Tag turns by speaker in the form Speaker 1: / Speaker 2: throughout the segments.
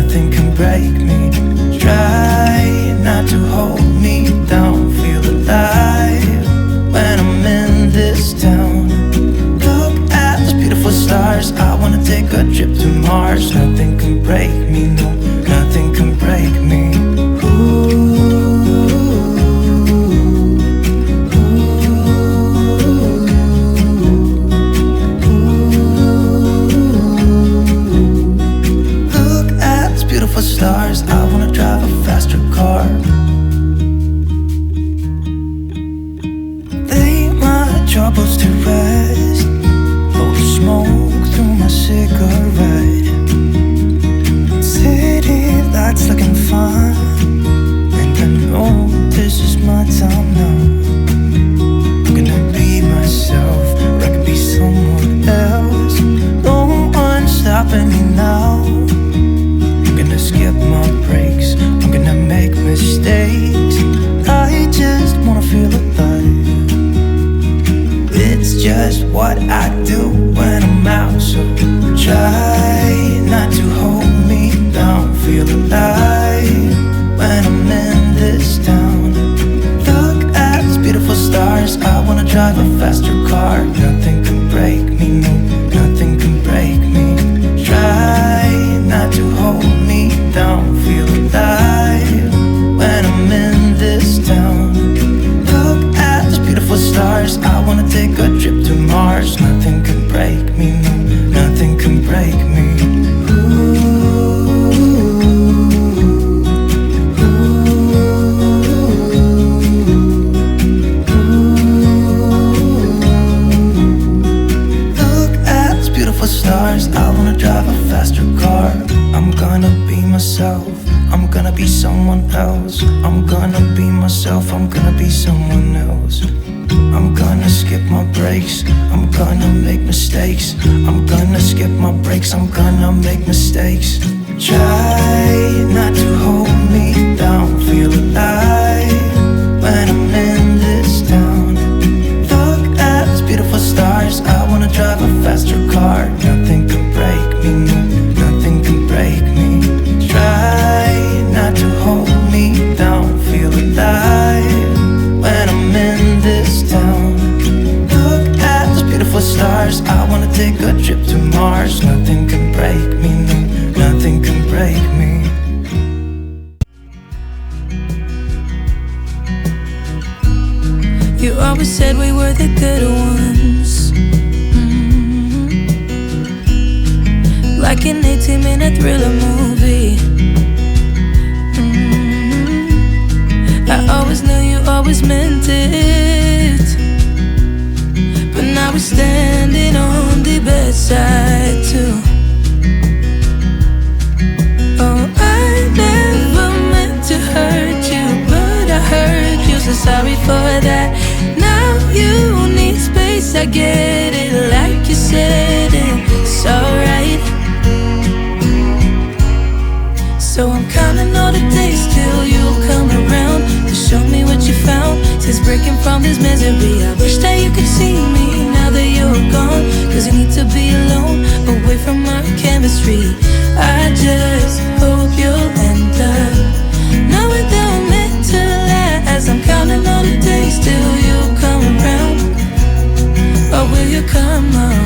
Speaker 1: nothing can break me. Try not to hold me down. Feel alive when I'm in this town. Look at those beautiful stars. I wanna take a trip to Mars. Nothing can break me, no, nothing can break me. Stars, I wanna drive a faster car. Lay my troubles to rest. Blow the smoke through my cigarette. City lights looking fine, and I know this is my time now. I'm gonna be myself, or I could be someone else. No one's stopping me now. Skip my breaks, I'm gonna make mistakes. I just wanna feel alive. It's just what I do when I'm out. So try not to hold me down. Feel alive when I'm in this town. Look at these beautiful stars. I wanna drive a faster car. Nothing can break me, no, nothing can break me. Try not to hold me down. Feel alive when I'm in this town. Look at those beautiful stars. I wanna take a trip to Mars. Nothing can break me, no, nothing can break me. Look at those beautiful stars. I wanna drive a faster car. I'm gonna be myself, I'm gonna be someone else. I'm gonna be myself, I'm gonna be someone else. I'm gonna skip my breaks, I'm gonna make mistakes. I'm gonna skip my breaks, I'm gonna make mistakes. Try not to hold me down. Feel alive when I'm in this town. Look at these beautiful stars. I wanna drive a faster car. Nothing can break me, no, nothing can break me. Try not to hold me down. Feel alive when I'm in this town. Look at those beautiful stars. I wanna take a trip to Mars. Nothing can break me, no, nothing can break me.
Speaker 2: You always said we were the good ones. Like an 18-minute thriller movie. I always knew you always meant it, but now we're standing on the bedside too. Oh, I never meant to hurt you, but I hurt you, so sorry for that. Now you need space, I get it, like you said, it's alright. So I'm counting all the days till you come around to show me what you found. Since breaking from this misery, I wish that you could see me now that you're gone. Cause you need to be alone, away from our chemistry. I just hope you'll end up knowing that we're meant to last. I'm counting all the days till you come around. Or will you come around?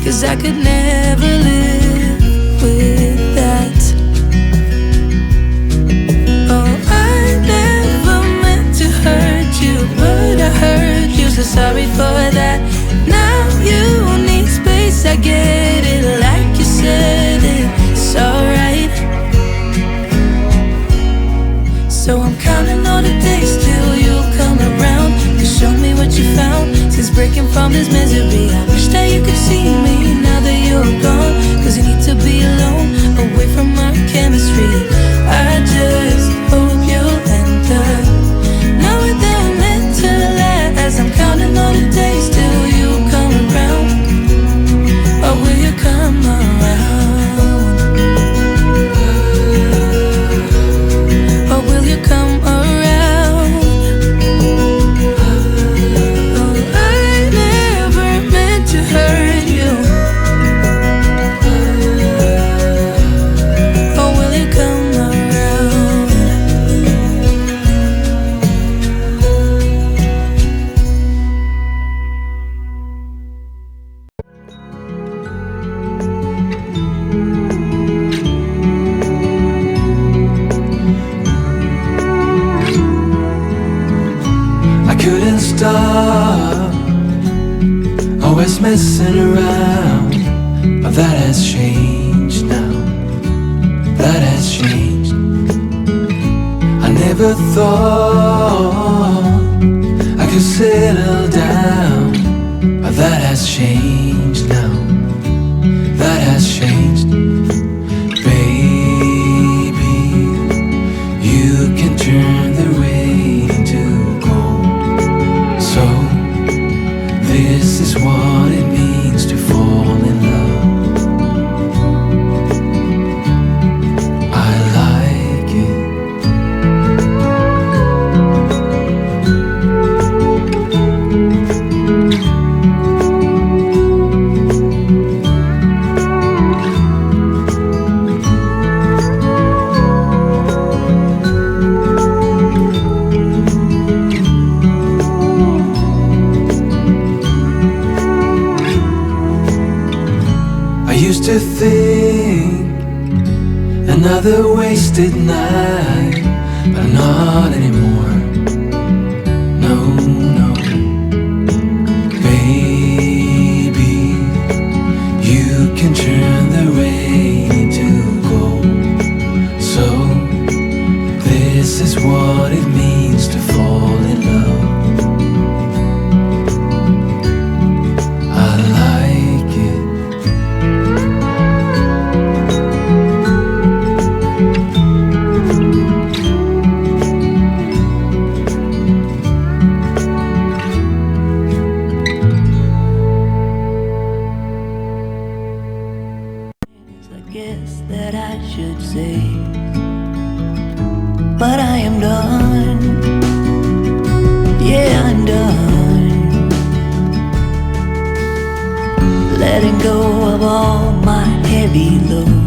Speaker 2: Cause I could never live with that. Oh, I never meant to hurt you, but I hurt you, so sorry for that. Now you need space, I get it, like you said, it's alright. So I'm counting all the days till you come around to show me what you found. Since breaking from this misery, I wish that you could see me now that you're gone.
Speaker 1: messing around. But that has changed now. That has changed. I never thought I could settle down. But that has changed now. That has changed. Baby, you can turn the rain into gold. So this is what it means to fall in love. I like it. To think another wasted night, but not anymore. No, no. Baby, you can turn the rain into gold. So this is what it means to fall in love. I like it.
Speaker 2: That I should say, but I am done. Yeah, I'm done. Letting go of all my heavy load.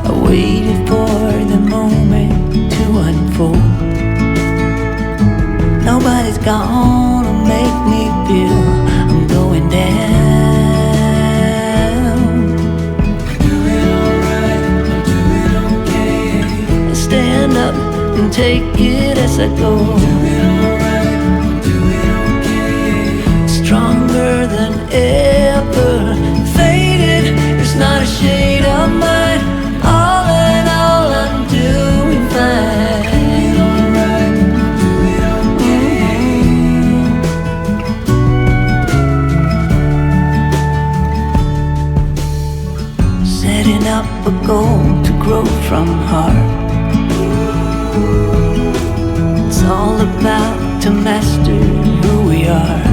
Speaker 2: I waited for the moment to unfold. Nobody's gonna make me feel I'm going down. And take it as I go. Do it alright, do it okay. Stronger than ever. Faded, there's not a shade of mine. All in all, I'm doing fine. Do it alright, do it okay. Setting up a goal to grow from heart. It's all about to master who we are.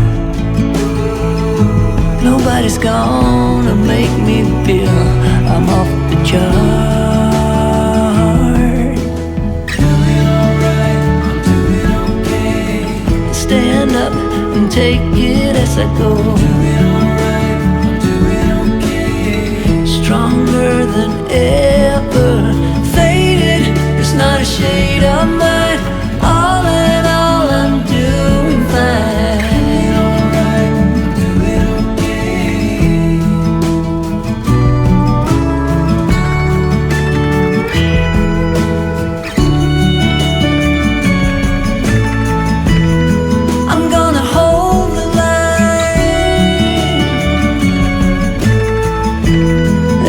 Speaker 2: Nobody's gonna make me feel I'm off the chart. Do it alright, I'm doing okay. Stand up and take it as I go. Do it alright, I'm doing okay. Stronger than ever. Faded, there's not a shade of mine. All in all, I'm doing fine. Do it okay. I'm gonna hold the line,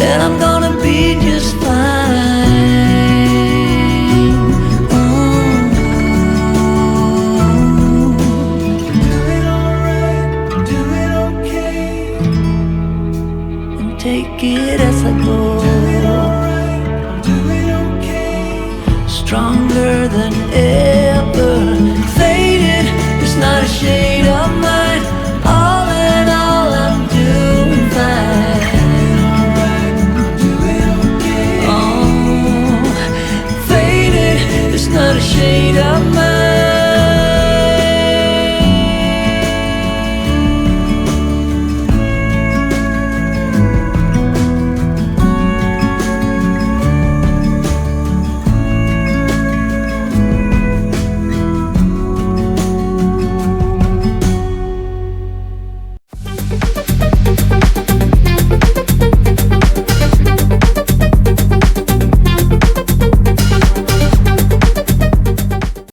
Speaker 2: and I'm gonna be just fine. Take it as I go. Do it alright, do it okay. Stronger than